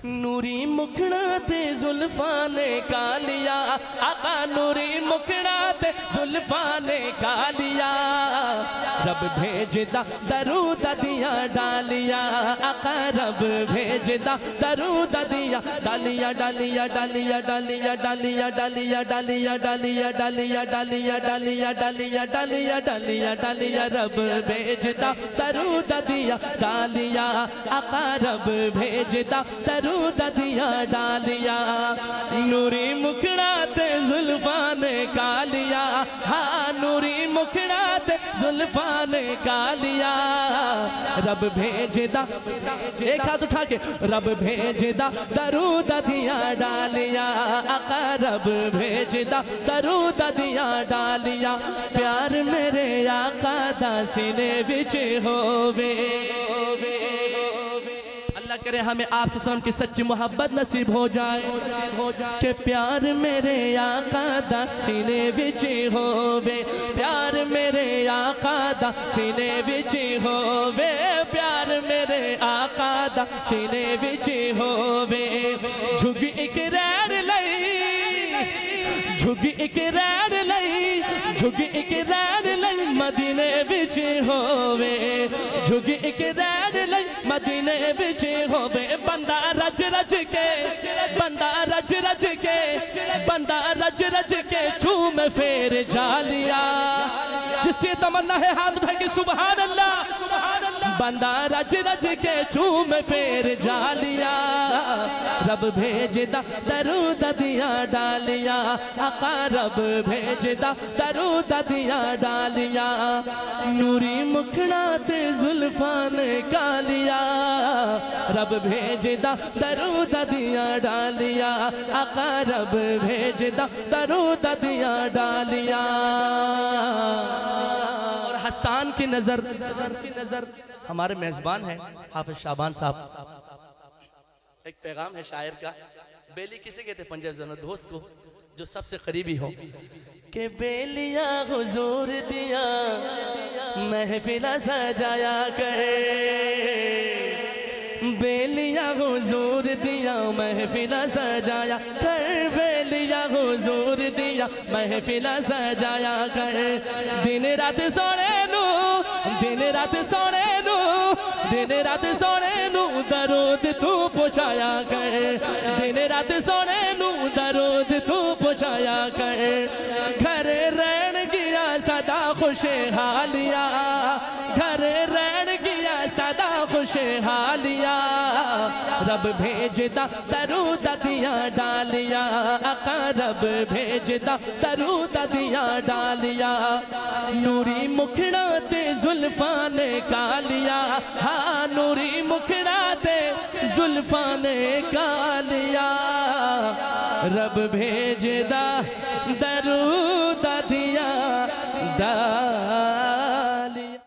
नूरी मुखड़ा ते जुल्फा ने कालिया, आका नूरी मुखड़ा ते जुल्फा ने कालिया। रब भेजदा दरूद दिया डालिया, आका रब भेजदा दरूद दिया डालिया डालिया डालिया डालिया डालिया डालिया डालिया डालिया डालिया डालिया डालिया डालिया डालिया डालिया डालिया। रब भेजदा दरूद दिया डालिया, आका रब भेजदा दरूद दिया डालिया। नूरी मुखड़ा ते जुल्फा ने कालिया, हाँ नूरी मुखड़ा ते जुल्फा ने कालिया। रब भेजदा, एक हाथ उठा के, रब भेजदा दरूद दिया डालिया, आका रब भेजदा दरूद दिया डालिया। प्यार मेरे आका दा सीने विच होवे, अल्लाह करे हमें आपसे सलाम की सच्ची मोहब्बत नसीब हो जाए कि प्यार मेरे आका दा सीने विच होवे, प्यार मेरे आका दा सीने विच होवे, प्यार मेरे आका दा सीने विच होवे। झुग एक रैन लई, झुग एक रैन लई, झुग एक रैन लई मदीने विच होवे, झुग एक रैन लई मदीने विच होवे। बंदा रज रज के, बंदा रज रज के, बंदा रज रज के चूम फेर जालिया। जिसकी तमन्ना है हाथ उठा के सुभान अल्लाह, बंदा रज रज के चूम फेर जालिया। रब भेजदा दरूद दिया डालिया, आका रब भेजदा दरूद दिया डालिया। नूरी मुखड़ा ते जुल्फा ने कालिया, रब भेजदा दरूद दिया डालिया, आका रब भेजदा दरूद दिया डालिया। और हसन की नजर हमारे मेजबान है हाफिज शाबान साहब। एक पैगाम है शायर का, बेली किसे कहते पंजाब जना दोस्त को जो सबसे करीबी हो, के बेलिया हुजूर दिया महफिला सजाया करे, बेलिया हुजूर दिया महफिला सजाया कर, बेलिया हुजूर दिया महफिला सजाया कर। दिन रात सोने नू, दिन रात सोने नू, दिन रात सोने नू दरूद तू पहुंचाया कर, दिन रात सोने नू दरूद तू पहुंचाया कर। घर रहन गया सदा खुशहालिया, घर रहन गया सदा खुशहालिया। रब भेजदा दरूद दिया डालिया, आका रब भेजदा दरूद दिया डालिया। नूरी मुखड़ा ते जुल्फा ने कालिया, हाँ नूरी मुखड़ा ते जुल्फा ने कालिया। रब भेजदा दरूद दिया डालिया।